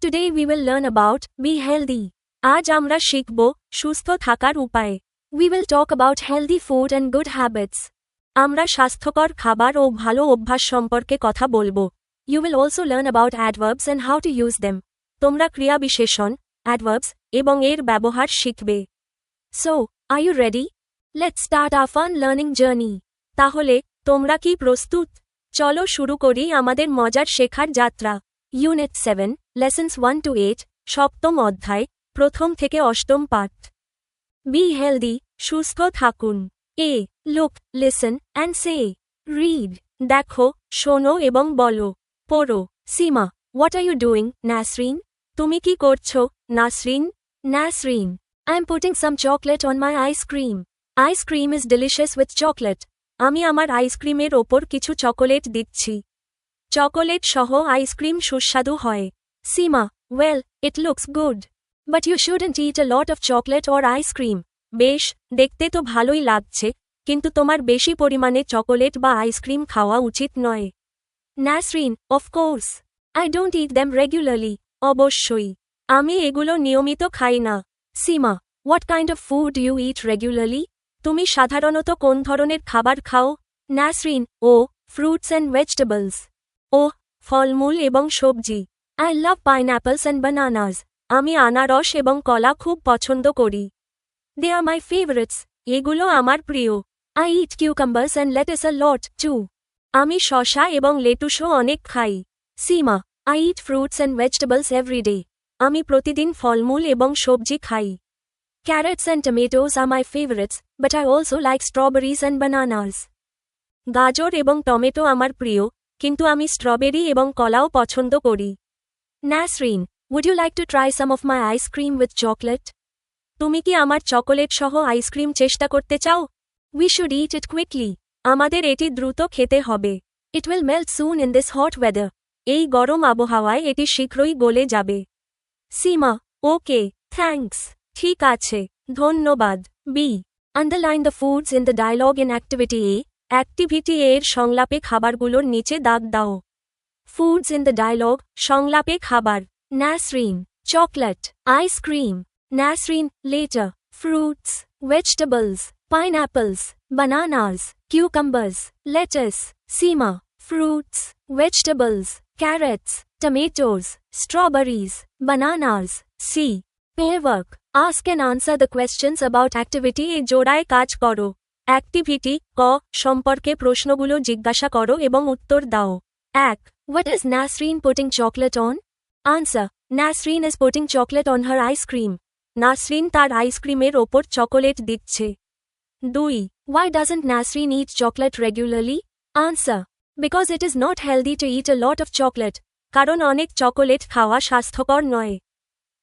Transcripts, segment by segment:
Today we will learn about be healthy. আজ আমরা শিখব সুস্থ থাকার উপায়। We will talk about healthy food and good habits. আমরা স্বাস্থ্যকর খাবার ও ভালো অভ্যাস সম্পর্কে কথা বলবো। You will also learn about adverbs and how to use them. তোমরা ক্রিয়া বিশেষণ, adverbs এবং এর ব্যবহার শিখবে। So, are you ready? Let's start our fun learning journey. তাহলে তোমরা কি প্রস্তুত? চলো শুরু করি আমাদের মজার শেখার যাত্রা। Unit 7, Lessons 1 to 8, সপ্তম অধ্যায়, প্রথম থেকে অষ্টম পাঠ। Be healthy, সুস্থ থাকুন। A. Look, listen, and say. Read. দেখো, শোনো এবং বলো। পড়ো। সীমা. What are you doing, Nasreen? তুমি কি করছো, Nasrin? Nasreen. I'm putting some chocolate on my ice cream. Ice cream is delicious with chocolate. আমি আমার আইসক্রিমের ওপর কিছু চকোলেট দিচ্ছি। চকোলেট সহ আইসক্রিম সুস্বাদু হয়। সীমা. Well, it looks good. But you shouldn't eat a lot of chocolate or ice cream. বেশ, দেখতে তো ভালোই লাগছে, কিন্তু তোমার বেশি পরিমাণে চকোলেট বা আইসক্রিম খাওয়া উচিত নয়। Nasreen. Of course. I don't eat them regularly. অবশ্যই। আমি এগুলো নিয়মিত খাই না। সীমা. What kind of food do you eat regularly? তুমি সাধারণত কোন ধরনের খাবার খাও? Nasreen. Oh, fruits and vegetables. ওহ, ফলমূল এবং সবজি। I love pineapples and bananas. আমি আনারস এবং কলা খুব পছন্দ করি। They are my favorites. এগুলো আমার প্রিয়। I eat cucumbers and lettuce a lot, too. আমি শসা এবং লেটুসও অনেক খাই। সীমা. I eat fruits and vegetables every day. আমি প্রতিদিন ফলমূল এবং সবজি খাই। Carrots and tomatoes are my favorites, but I also like strawberries and bananas. গাজর এবং টমেটো আমার প্রিয়, কিন্তু আমি স্ট্রবেরি এবং কলাও পছন্দ করি। Nasreen. Would you like to try some of my ice cream with chocolate? তুমি কি আমার চকোলেট সহ আইসক্রিম চেষ্টা করতে চাও? We should eat it quickly. আমাদের এটি দ্রুত খেতে হবে। It will melt soon in this hot weather. এই গরম আবহাওয়ায় এটি শীঘ্রই গলে যাবে। সীমা. ওকে, থ্যাঙ্কস। ঠিক আছে, ধন্যবাদ। B. Underline the foods in the dialogue in Activity A. Activity A এর সংলাপে খাবারগুলোর নিচে দাগ দাও। Foods in the dialogue, সংলাপে খাবার। Nasreen. Chocolate. Ice cream. Nasreen. Later. Fruits. Vegetables. Pineapples. Bananas. Cucumbers. Lettuce. Sima. Fruits. Vegetables. Carrots. Tomatoes. Strawberries. Bananas. C. Pairwork. Ask and answer the questions about activity এ জোড়ায় কাজ করো। Activity ক সম্পর্কে প্রশ্নগুলো জিজ্ঞাসা করো এবং উত্তর দাও। 1. What is Nasreen putting chocolate on? Answer. Nasreen is putting chocolate on her ice cream. Nasrin তার আইসক্রিমের ওপর চকোলেট দিচ্ছে। 2. Why doesn't Nasreen eat chocolate regularly? Answer. Because it is not healthy to eat a lot of chocolate. কারণ অনেক chocolate খাওয়া স্বাস্থ্যকর নয়।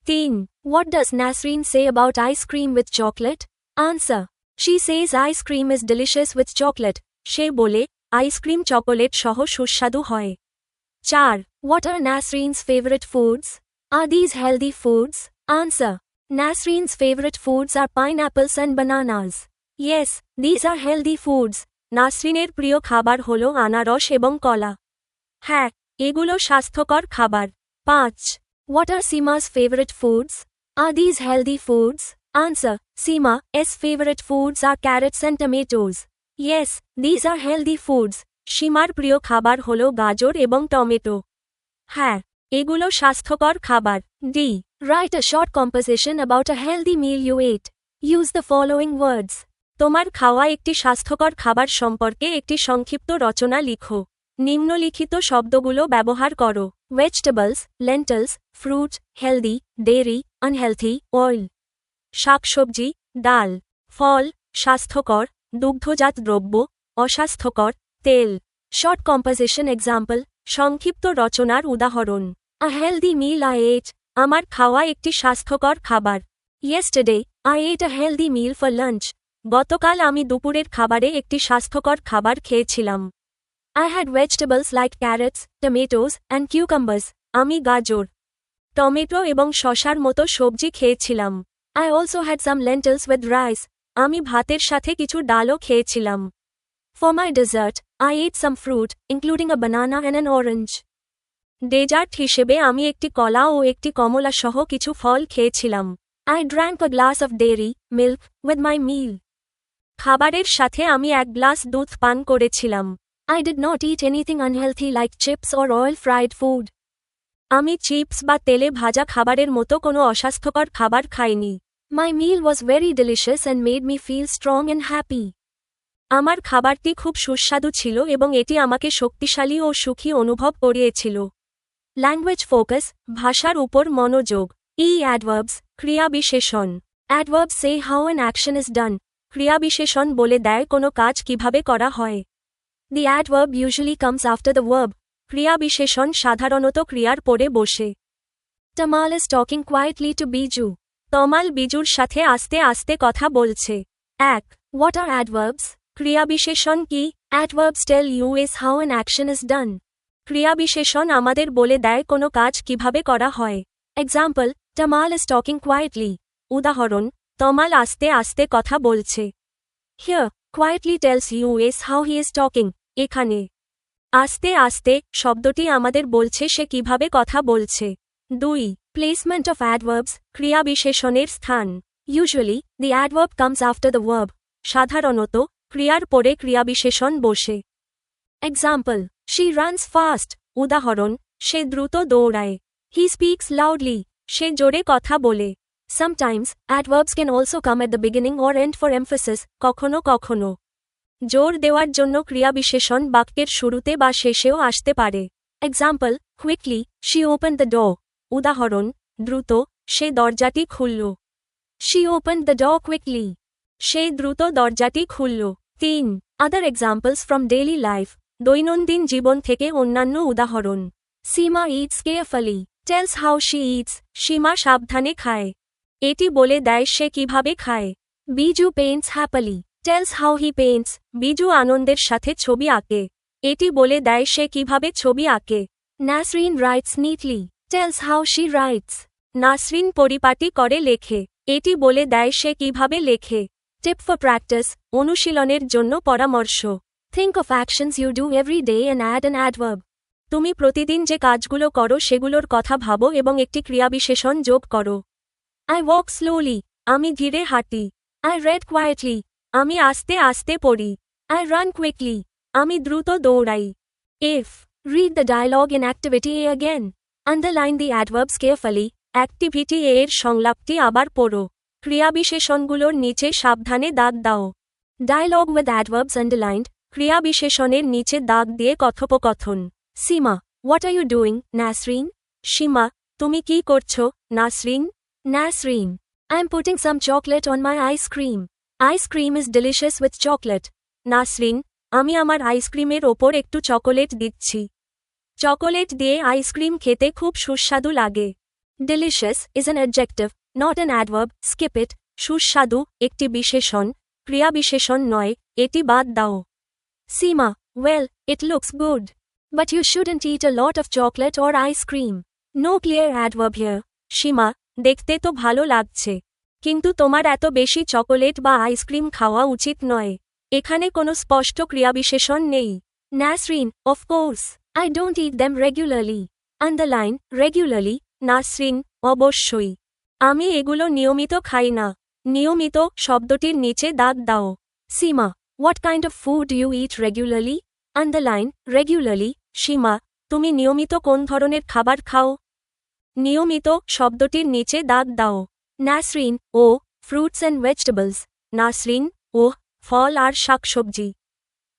3. What does Nasreen say about ice cream with chocolate? Answer. She says ice cream is delicious with chocolate. সে বলে, ice cream chocolate সহ সুস্বাদু হয়। 4. What are Nasreen's favorite foods? Are these healthy foods? Answer. Nasreen's favorite foods are pineapples and bananas. Yes, these are healthy foods. নাসরিনের প্রিয় খাবার হল আনারস এবং কলা। হ্যাঁ, এগুলো স্বাস্থ্যকর খাবার। 5. What are Sima's favorite foods? Are these healthy foods? Answer. Sima's favorite foods are carrots and tomatoes. Yes, these are healthy foods. সীমার প্রিয় খাবার হল গাজর এবং টমেটো। হ্যাঁ, এগুলো স্বাস্থ্যকর খাবার। D. Write a short composition about a healthy meal you ate. Use the following words. তোমার খাওয়া একটি স্বাস্থ্যকর খাবার সম্পর্কে একটি সংক্ষিপ্ত রচনা লিখো। নিম্নলিখিত শব্দগুলো ব্যবহার করো। Vegetables, lentils, fruit, healthy, dairy, unhealthy, oil. শাকসবজি, ডাল। ফল, স্বাস্থ্যকর, দুগ্ধজাত দ্রব্য, অস্বাস্থ্যকর, তেল। শর্ট কম্পোজিশন এক্সাম্পল, সংক্ষিপ্ত রচনার উদাহরণ। A healthy meal I ate. আমার খাওয়া একটি স্বাস্থ্যকর খাবার। Yesterday, I ate a healthy meal for lunch. গতকাল আমি দুপুরের খাবারে একটি স্বাস্থ্যকর খাবার খেয়েছিলাম। I had vegetables like carrots, tomatoes, and cucumbers. আমি গাজর, টমেটো এবং শসার মতো সবজি খেয়েছিলাম। I also had some lentils with rice. আমি ভাতের সাথে কিছু ডালও খেয়েছিলাম। For my dessert, I ate some fruit, including a banana and an orange. Dessert হিসেবে আমি একটি কলা ও একটি কমলা সহ কিছু ফল খেয়েছিলাম। I drank a glass of dairy milk with my meal. খাবারের সাথে আমি এক গ্লাস দুধ পান করেছিলাম। I did not eat anything unhealthy like chips or oil-fried food. আমি চিপস বা তেলে ভাজা খাবারের মতো কোনো অস্বাস্থ্যকর খাবার খাইনি। My meal was very delicious and made me feel strong and happy. আমার খাবারটি খুব সুস্বাদু ছিল এবং এটি আমাকে শক্তিশালী ও সুখী অনুভব করিয়েছিল। ল্যাঙ্গুয়েজ ফোকাস, ভাষার উপর মনোযোগ। অ্যাডভার্বস, ক্রিয়াবিশেষণ। Adverbs say how an action is done. ক্রিয়াবিশেষণ বলে দেয় কোনো কাজ কিভাবে করা হয়। The adverb usually comes after the verb. ক্রিয়াবিশেষণ সাধারণত ক্রিয়ার পরে বসে। Tamal is talking quietly to Biju. Tamal বিজুর সাথে আস্তে আস্তে কথা বলছে। 1. What are adverbs? ক্রিয়াবিশেষণ কি? Adverbs tell you is how an action is done. ক্রিয়াবিশেষণ আমাদের বলে দেয় কোনো কাজ কিভাবে করা হয়। Example, Tamal is talking quietly. উদাহরণ, তমাল আস্তে আস্তে কথা বলছে। Here, quietly tells you is how he is talking. এখানে আস্তে আস্তে শব্দটি আমাদের বলছে সে কিভাবে কথা বলছে। 2. Placement of adverbs, ক্রিয়াবিশেষণের স্থান। Usually, the adverb comes after the verb. সাধারণত, ক্রিয়ার পরে ক্রিয়াবিশেষণ বসে। Example, she runs fast. উদাহরণ, সে দ্রুত দৌড়ায়। He speaks loudly. সে জোরে কথা বলে। Sometimes, adverbs can also come at the beginning or end for emphasis, কখনো কখনো জোর দেওয়ার জন্য ক্রিয়াবিশেষণ বাক্যের শুরুতে বা শেষেও আসতে পারে। Example, quickly, she opened the door. উদাহরণ, দ্রুত, সে দরজাটি খুলল। She opened the door quickly. সে দ্রুত দরজাটি খুলল। 3. Other examples from daily life. দৈনন্দিন জীবন থেকে অন্যান্য উদাহরণ। সীমা eats carefully. Tells how she eats. সীমা সাবধানে খায়। এটি বলে দেয় সে কিভাবে খায়। Biju paints happily. Tells how he paints. Biju আনন্দের সাথে ছবি আঁকে। এটি বলে দেয় সে কিভাবে ছবি আঁকে। Nasreen writes neatly. Tells how she writes. Nasrin পরিপাটি করে লেখে। এটি বলে দেয় সে কিভাবে লেখে। Tip for practice, অনুশীলনের জন্য পরামর্শ। Think of actions you do every day and add an adverb. তুমি প্রতিদিন যে কাজগুলো করো সেগুলোর কথা ভাবো এবং একটি ক্রিয়াবিশেষণ যোগ করো। I walk slowly. আমি ধীরে হাঁটি। I read quietly. আমি আস্তে আস্তে পড়ি। I run quickly. আমি দ্রুত দৌড়াই। If, read the dialogue in activity A again. Underline the adverbs carefully. Activity A এর সংলাপটি আবার পড়ো। ক্রিয়াবিশেষণগুলোর নিচে সাবধানে দাগ দাও। Dialogue with adverbs underlined. ক্রিয়াবিশেষণের নিচে দাগ দিয়ে কথোপকথন। সীমা, what are you doing, Nasreen? সীমা, তুমি কি করছো, Nasrin? Nasreen, I'm putting some chocolate on my ice cream. Ice cream is delicious with chocolate. Nasrin, আমি আমার আইসক্রিমের ওপর একটু চকোলেট দিচ্ছি। চকোলেট দিয়ে আইসক্রিম খেতে খুব সুস্বাদু লাগে। Delicious is an adjective, not an adverb. Skip it. সুস্বাদু একটি বিশেষণ, ক্রিয়াবিশেষণ নয়, এটি বাদ দাও। সীমা, well, it looks good. But you shouldn't eat a lot of chocolate or ice cream. No clear adverb here. সীমা, দেখতে তো ভালো লাগছে, কিন্তু তোমার এত বেশি চকোলেট বা আইসক্রিম খাওয়া উচিত নয়। এখানে কোনো স্পষ্ট ক্রিয়াবিশেষণ নেই। Nasreen, of course. I don't eat them regularly. Underline, regularly. Nasrin, অবশ্যই। আমি এগুলো নিয়মিত খাই না। নিয়মিত শব্দটির নিচে দাগ দাও। সীমা, what kind of food do you eat regularly? Underline, regularly. সীমা, তুমি নিয়মিত কোন ধরনের খাবার খাও? নিয়মিত শব্দটির নিচে দাগ দাও। Nasreen, oh, fruits and vegetables. Nasrin, ওহ, ফল আর শাকসবজি।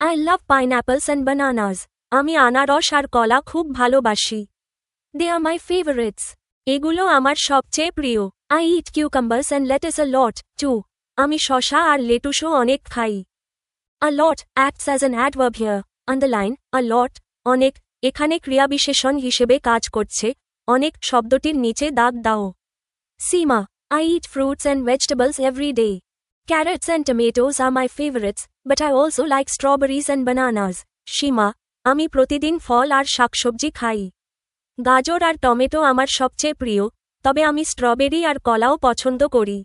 I love pineapples and bananas. আমি আনারস আর কলা খুব ভালোবাসি। They are my favorites. এগুলো আমার সবচেয়ে প্রিয়। I eat cucumbers and lettuce a lot, too. আমি শসা আর লেটুসও অনেক খাই। A lot acts as an adverb here. Underline, a lot, অনেক, এখানে ক্রিয়াবিশেষণ হিসেবে কাজ করছে। অনেক শব্দটির নিচে দাগ দাও। সীমা, I eat fruits and vegetables every day. Carrots and tomatoes are my favorites, but I also like strawberries and bananas. সীমা, আমি প্রতিদিন ফল আর শাকসবজি খাই। গাজর আর টমেটো আমার সবচেয়ে প্রিয়, তবে আমি স্ট্রবেরি আর কলাও পছন্দ করি।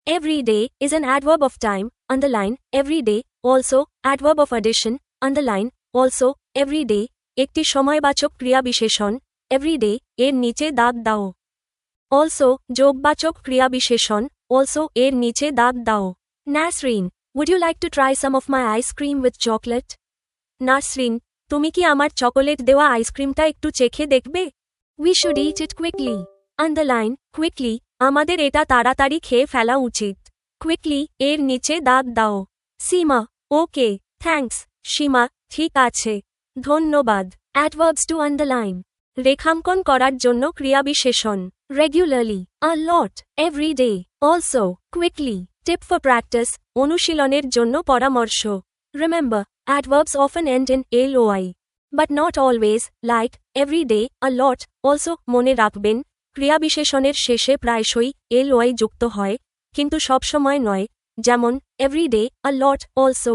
Every day is an adverb of time. Underline, every day. Also, adverb of addition. Underline, also, every day. একটি সময়বাচক ক্রিয়াবিশেষণ, এভরিডে এর নিচে দাগ দাও। অলসো যোগবাচক ক্রিয়াবিশেষণ অলসো এর নিচে দাগ দাও। Nasrin, would you like to try some of my ice cream with chocolate? Nasrin, তুমি কি আমার চকোলেট দেওয়া আইসক্রিমটা একটু চেখে দেখবে? We should eat it quickly. Underline quickly, আমাদের এটা তাড়াতাড়ি খেয়ে ফেলা উচিত। কুইকলি এর নিচে দাগ দাও। সীমা, ওকে, থ্যাঙ্কস। সীমা, ঠিক আছে, ধন্যবাদ। অ্যাডভার্বস টু আন্ডারলাইন, রেখাঙ্কন করার জন্য ক্রিয়াবিশেষণ। Regularly, a lot, every day, also, quickly. Tip for practice, অনুশীলনের জন্য পরামর্শ। Remember, adverbs often end in ly. But not always, like, every day, a lot, also, মনে রাখবেন, ক্রিয়াবিশেষণের শেষে প্রায়শই ly যুক্ত হয়, কিন্তু সবসময় নয়, যেমন, every day, a lot, also.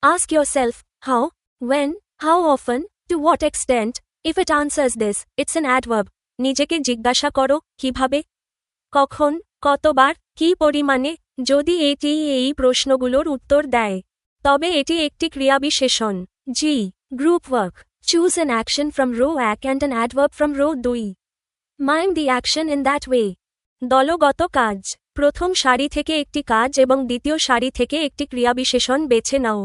Ask yourself, how, when, how often, to what extent. If it answers this, it's an adverb. নিজেকে জিজ্ঞাসা করো, কিভাবে, কখন, কতবার, কী পরিমাণে, যদি এটি এই প্রশ্নগুলোর উত্তর দেয়, তবে এটি একটি ক্রিয়াবিশেষণ। G, group work. Choose an action from row 1 and an adverb from row 2। Mime the action in that way. দলগত কাজ, প্রথম সারি থেকে একটি কাজ এবং দ্বিতীয় সারি থেকে একটি ক্রিয়াবিশেষণ বেছে নাও।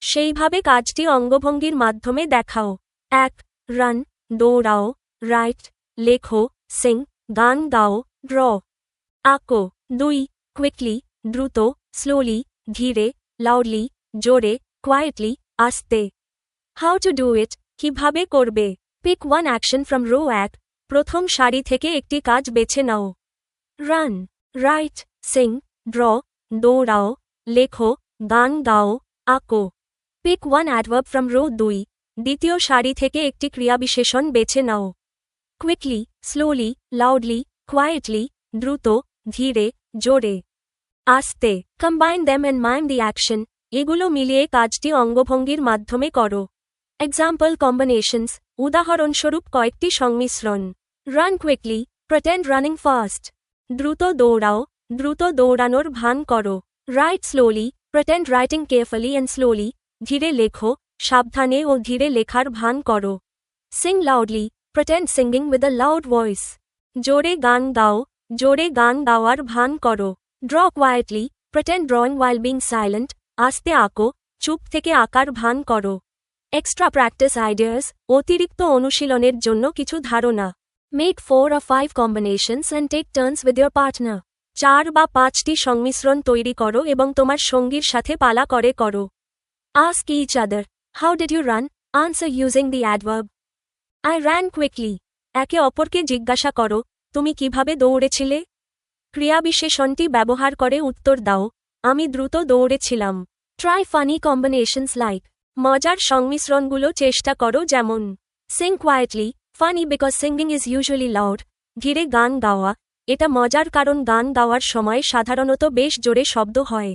সেইভাবে কাজটি অঙ্গভঙ্গির মাধ্যমে দেখাও। 1. রান, দৌড়াও। রাইট, লেখো। সিং, গান গাও। ড্র, আঁকো। 2. কুইকলি, দ্রুত। স্লোলি, ধীরে। লাউডলি, জোরে। কোয়াইটলি, আস্তে। হাউ টু ডু ইট, কিভাবে করবে। Pick one action from row 1, প্রথম সারি থেকে একটি কাজ বেছে নাও। রান, রাইট, সিং, ড্র, দৌড়াও। লেখো, গান গাও। আঁকো। Pick one adverb from row 2, দ্বিতীয় সারি থেকে একটি ক্রিয়াবিশেষণ বেছে নাও। কুইকলি, স্লোলি, লাউডলি, কোয়াইটলি, দ্রুত, ধীরে, জোরে। আস্তে। Combine them and mime the action, এগুলো মিলিয়ে কাজটি অঙ্গভঙ্গির মাধ্যমে করো। এক্সাম্পল কম্বিনেশনস, উদাহরণস্বরূপ কয়েকটি সংমিশ্রণ। Run quickly, pretend running fast. দ্রুত দৌড়াও, দ্রুত দৌড়ানোর ভান করো। Right slowly, pretend writing carefully and slowly, ধীরে লেখো, সাবধানে ও ধীরে লেখার ভান করো। Singh loudly, pretend singing with a loud voice. জোরে গান গাও, জোরে গান গাওয়ার ভান করো। ড্র কোয়াইটলি, প্রিটেন্ড ড্রয়িং ওয়াইল বিং সাইলেন্ট, আস্তে আঁকো, চুপ থেকে আঁকার ভান করো। এক্সট্রা প্র্যাকটিস আইডিয়াস, অতিরিক্ত অনুশীলনের জন্য কিছু ধারণা। Make 4 or 5 combinations and take turns with your partner. 4 বা 5টি সংমিশ্রণ তৈরি করো এবং তোমার সঙ্গীর সাথে পালা করে করো। Ask each other, how did you run? Answer using the adverb. I ran quickly. একে অপরকে জিজ্ঞাসা করো, তুমি কিভাবে দৌড়েছিলে? ক্রিয়াবিশেষণটি ব্যবহার করে উত্তর দাও, আমি দ্রুত দৌড়েছিলাম। ট্রাই ফানি কম্বিনেশনস লাইক, মজার সংমিশ্রণগুলো চেষ্টা করো, যেমন Singh quietly, funny because singing is usually loud. ধীরে গান গাওয়া, এটা মজার কারণ গান গাওয়ার সময় সাধারণত বেশ জোরে শব্দ হয়।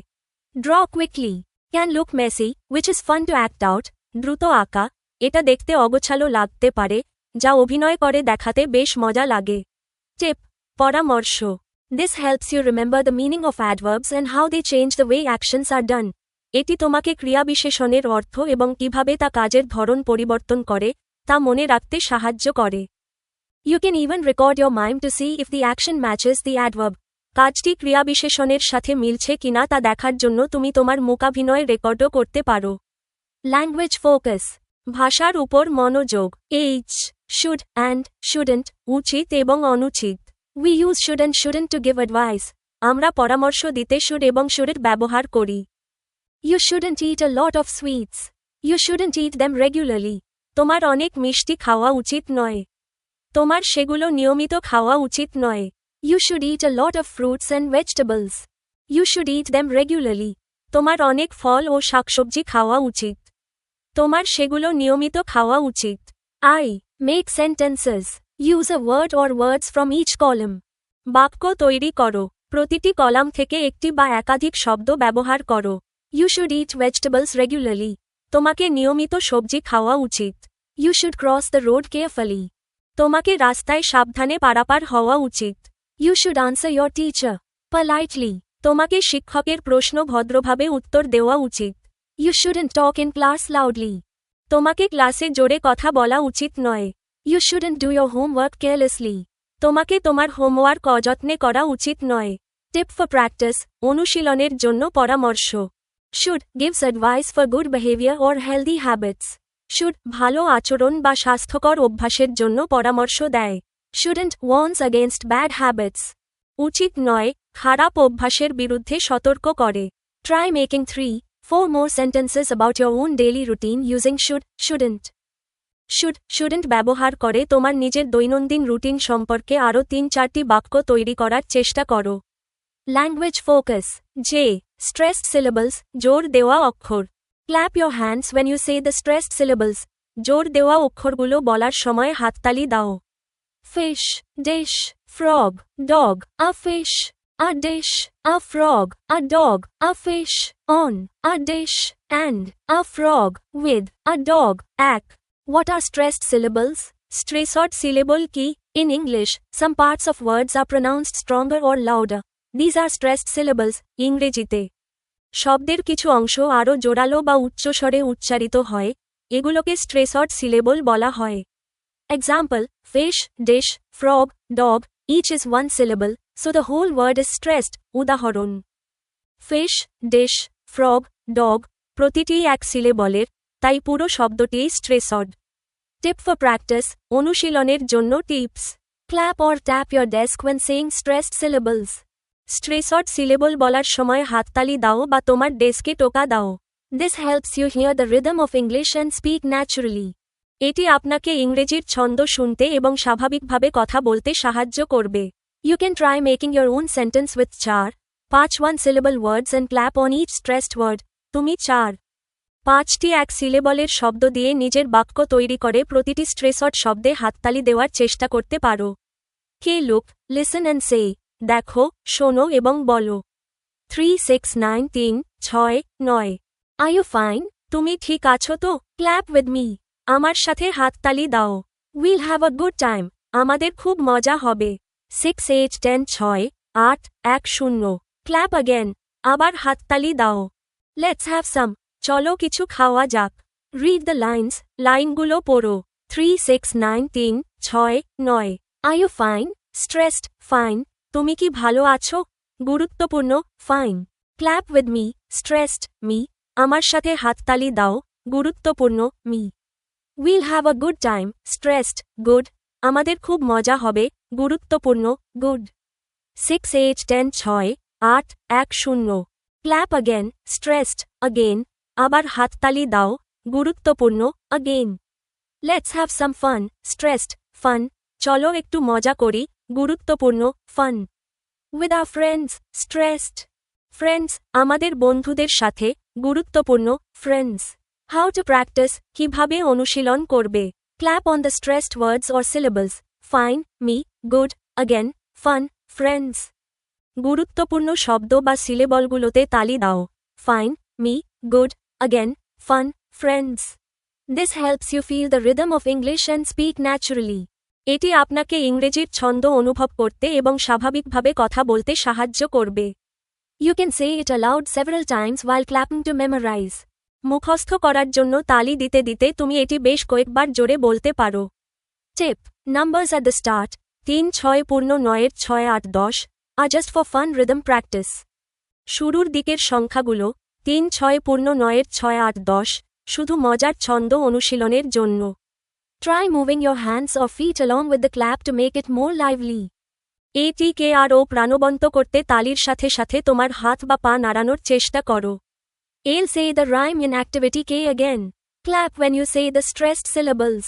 Draw quickly, can look Messi, which is fun to act out. দ্রুত আঁকা, এটা দেখতে অগোছালো লাগতে পারে, যা অভিনয় করে দেখাতে বেশ মজা লাগে। টিপ, পরামর্শ। This helps you remember the meaning of adverbs and how they change the way actions are done. এটি তোমাকে ক্রিয়াবিশেষণের অর্থ এবং কিভাবে তা কাজের ধরন পরিবর্তন করে তা মনে রাখতে সাহায্য করে। You can even record your mime to see if the action matches the adverb. কাজটি ক্রিয়াবিশেষণের সাথে মিলছে কিনা তা দেখার জন্য তুমি তোমার মূকাভিনয় রেকর্ডও করতে পারো। ল্যাঙ্গুয়েজ ফোকাস, ভাষার উপর মনোযোগ। এইচ, শুড অ্যান্ড শুডেন্ট, উচিত এবং অনুচিত। We use should and shouldn't to give advice. আমরা পরামর্শ দিতে should এবং shouldn't ব্যবহার করি। You shouldn't eat a lot of sweets. You shouldn't eat them regularly. তোমার অনেক মিষ্টি খাওয়া উচিত নয়। তোমার সেগুলো নিয়মিত খাওয়া উচিত নয়। You should eat a lot of fruits and vegetables. You should eat them regularly. তোমার অনেক ফল ও শাকসবজি খাওয়া উচিত। তোমার সেগুলো নিয়মিত খাওয়া উচিত। I make sentences. Use a word or words from each column. বাক্য তৈরি করো, প্রতিটি কলাম থেকে একটি বা একাধিক শব্দ ব্যবহার করো। You should eat vegetables regularly. তোমাকে নিয়মিত সবজি খাওয়া উচিত। You should cross the road carefully. তোমাকে রাস্তায় সাবধানে পারাপার হওয়া উচিত। You should answer your teacher politely. তোমাকে শিক্ষকের প্রশ্ন ভদ্রভাবে উত্তর দেওয়া উচিত। You shouldn't talk in class loudly. তোমাকে ক্লাসে জোরে কথা বলা উচিত নয়। You shouldn't do your homework carelessly. তোমাকে তোমার হোমওয়ার্ক অযত্নে করা উচিত নয়। টিপ ফর প্র্যাকটিস, অনুশীলনের জন্য পরামর্শ। Should gives advice for good behavior or healthy habits. Should ভালো আচরণ বা স্বাস্থ্যকর অভ্যাসের জন্য পরামর্শ দেয়। Shouldn't warns against bad habits. উচিত নয়, খারাপ অভ্যাসের বিরুদ্ধে সতর্ক করে। Try making 3-4 more sentences about your own daily routine using should, shouldn't. shouldn't ব্যবহার করে তোমার নিজের দৈনন্দিন রুটিন সম্পর্কে আরও 3-4টি বাক্য তৈরি করার চেষ্টা করো। Language focus. যে স্ট্রেসড সিলেবলস, জোর দেওয়া অক্ষর। Clap your hands when you say the stressed syllables, জোর দেওয়া অক্ষরগুলো বলার সময় হাততালি দাও। Fish, dish, frog, dog, a fish, a dish, a frog, a dog, a fish, on, a dish, and, a frog, with, a dog, এক। What are stressed syllables? Stressed syllable কি? In English, some parts of words are pronounced stronger or louder. These are stressed syllables, ইংরেজিতে। শব্দের কিছু অংশ আরও জোরালো বা উচ্চস্বরে উচ্চারিত হয়, এগুলোকে স্ট্রেসড সিলেবল বলা হয়। Example, fish, dish, frog, dog, each is one syllable, so the whole word is stressed, উদাহরণ। Fish, dish, frog, dog, প্রতিটি এক সিলেবলের, তাই পুরো শব্দটিই স্ট্রেসড। টিপ ফর প্র্যাকটিস, অনুশীলনের জন্য tips. Clap or tap your desk when saying stressed syllables. Stressed syllable বলার সময় হাততালি দাও বা তোমার ডেস্কে টোকা দাও। This helps you hear the rhythm of English and speak naturally. এটি আপনাকে ইংরেজির ছন্দ শুনতে এবং স্বাভাবিকভাবে কথা বলতে সাহায্য করবে। You can try making your own sentence with 4-5 one-syllable words and clap on each stressed word. তুমি 4-5টি এক সিলেবলের শব্দ দিয়ে নিজের বাক্য তৈরি করে প্রতিটি স্ট্রেসড শব্দে হাততালি দেওয়ার চেষ্টা করতে পারো। কে লুক, লিসেন অ্যান্ড সে, দেখো, শোনো এবং বলো। 3-6-9-3-6-9 আর ইউ ফাইন, তুমি ঠিক আছো তো? ক্ল্যাপ উইথ মি, আমার সাথে হাততালি দাও। Will have a good time, আমাদের খুব মজা হবে। 6-8-10-6-8-1-0 ক্ল্যাপ অ্যাগেন, আবার হাততালি দাও। লেটস হ্যাভ সাম, চলো কিছু খাওয়া যাক। রিড দ্য লাইন্স, লাইনগুলো পড়ো। 3-6-9-3-6-9 are you fine? Stressed, fine, তুমি কি ভালো আছো? গুরুত্বপূর্ণ, fine. Clap with me, stressed, me, আমার সাথে হাততালি দাও, গুরুত্বপূর্ণ, me. Will have a good time, stressed, good, আমাদের খুব মজা হবে, গুরুত্বপূর্ণ, good. 6-8-10-6-8-1-0 clap again, stressed, again, আবার হাততালি দাও, গুরুত্বপূর্ণ, again. Let's have some fun, stressed, fun, চলো একটু মজা করি, গুরুত্বপূর্ণ, fun. With our friends, stressed, friends, আমাদের বন্ধুদের সাথে, গুরুত্বপূর্ণ, ফ্রেন্ডস। হাউ টু প্র্যাকটিস, কিভাবে অনুশীলন করবে। Clap on the stressed words or syllables, fine, me, good, again, fun, friends. গুরুত্বপূর্ণ শব্দ বা সিলেবলগুলোতে তালি দাও। Fine, me, good, again, fun, friends. This helps you feel the rhythm of English and speak naturally. এটি আপনাকে ইংরেজির ছন্দ অনুভব করতে এবং স্বাভাবিকভাবে কথা বলতে সাহায্য করবে। You can say it aloud several times while clapping to memorize. মুখস্থ করার জন্য তালি দিতে দিতে তুমি এটি বেশ কয়েকবার জোরে বলতে পারো। Tip, numbers at the start 3-6-9-6-8-10 are just for fun rhythm practice. শুরুর দিকের সংখ্যাগুলো 3-6-9-6-8-10 শুধু মজার ছন্দ অনুশীলনের জন্য। Try moving your hands or feet along with the clap to make it more lively. এটিকে আরও প্রাণবন্ত করতে তালির সাথে সাথে তোমার হাত বা পা নাড়ানোর চেষ্টা করো। I'll say the rhyme in activity K again. Clap when you say the stressed syllables.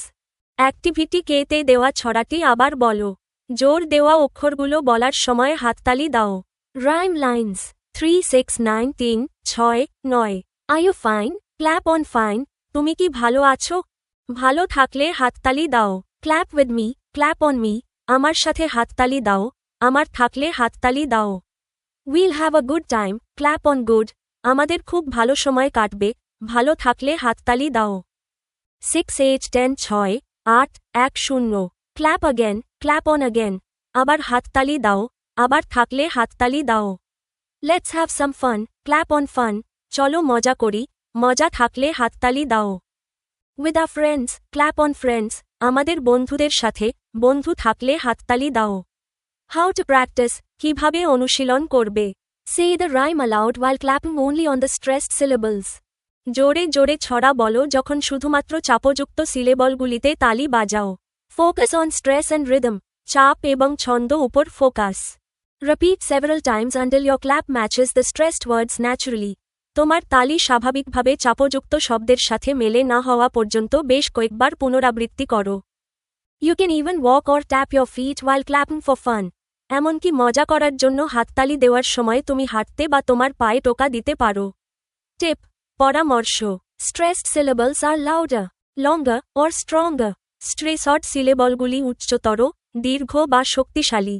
Activity K তে দেওয়া ছড়াটি আবার বলো। জোর দেওয়া অক্ষরগুলো বলার সময় হাততালি দাও। Rhyme lines 3-6-9-3-6-9 Are you fine? Clap on fine. তুমি কি ভালো আছো? ভালো থাকলে হাততালি দাও। Clap with me, clap on me. আমার সাথে হাততালি দাও, আমার থাকলে হাততালি দাও। We'll have a good time, clap on good. আমাদের খুব ভালো সময় কাটবে, ভালো থাকলে হাততালি দাও। 6-8-10-6-8-1-0 Clap again, clap on again. আবার হাততালি দাও, আবার থাকলে হাততালি দাও। Let's have some fun, clap on fun. চলো মজা করি, মজা থাকলে হাততালি দাও। With our friends, clap on friends. আমাদের বন্ধুদের সাথে বন্ধু থাকলে হাততালি দাও। হাউ টু প্র্যাকটিস, কিভাবে অনুশীলন করবে। Say the rhyme aloud while clapping only on the stressed syllables. জোরে জোরে ছড়া বলো যখন শুধুমাত্র চাপযুক্ত সিলেবলগুলিতে তালি বাজাও। Focus on stress and rhythm, চাপ এবং ছন্দ উপর focus. Repeat several times until your clap matches the stressed words naturally. তোমার তালি স্বাভাবিকভাবে চাপযুক্ত শব্দের সাথে মেলে না হওয়া পর্যন্ত বেশ কয়েকবার পুনরাবৃত্তি করো। You can even walk or tap your feet while clapping for fun. এমনকি মজা করার জন্য হাততালি দেওয়ার সময় তুমি হাঁটতে বা তোমার পায়ে টোকা দিতে পারো। টিপ, পরামর্শ। Stressed syllables are louder, longer or stronger. Stressed সিলেবলগুলি উচ্চতর, দীর্ঘ বা শক্তিশালী।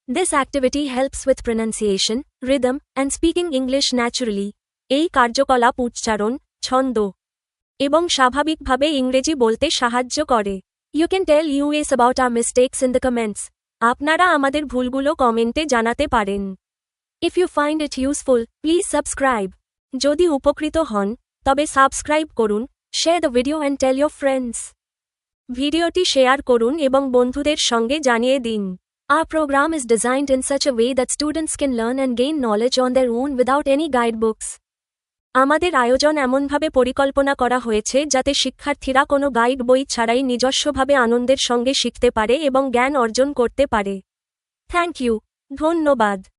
This activity helps with pronunciation, rhythm and speaking English naturally. এই কার্যকলাপ উচ্চারণ, ছন্দ এবং স্বাভাবিকভাবে ইংরেজি বলতে সাহায্য করে। You can tell us about our mistakes in the comments. আপনারা আমাদের ভুলগুলো কমেন্টে জানাতে পারেন। If you find it useful, please subscribe. যদি উপকৃত হন, তবে সাবস্ক্রাইব করুন, share the video and tell your friends. ভিডিওটি শেয়ার করুন এবং বন্ধুদের সঙ্গে জানিয়ে দিন। Our program is designed in such a way that students can learn and gain knowledge on their own without any guidebooks. আমাদের আয়োজন এমনভাবে পরিকল্পনা করা হয়েছে যাতে শিক্ষার্থীরা কোনো গাইড বই ছাড়াই নিজস্বভাবে আনন্দের সঙ্গে শিখতে পারে এবং জ্ঞান অর্জন করতে পারে। থ্যাংক ইউ, ধন্যবাদ।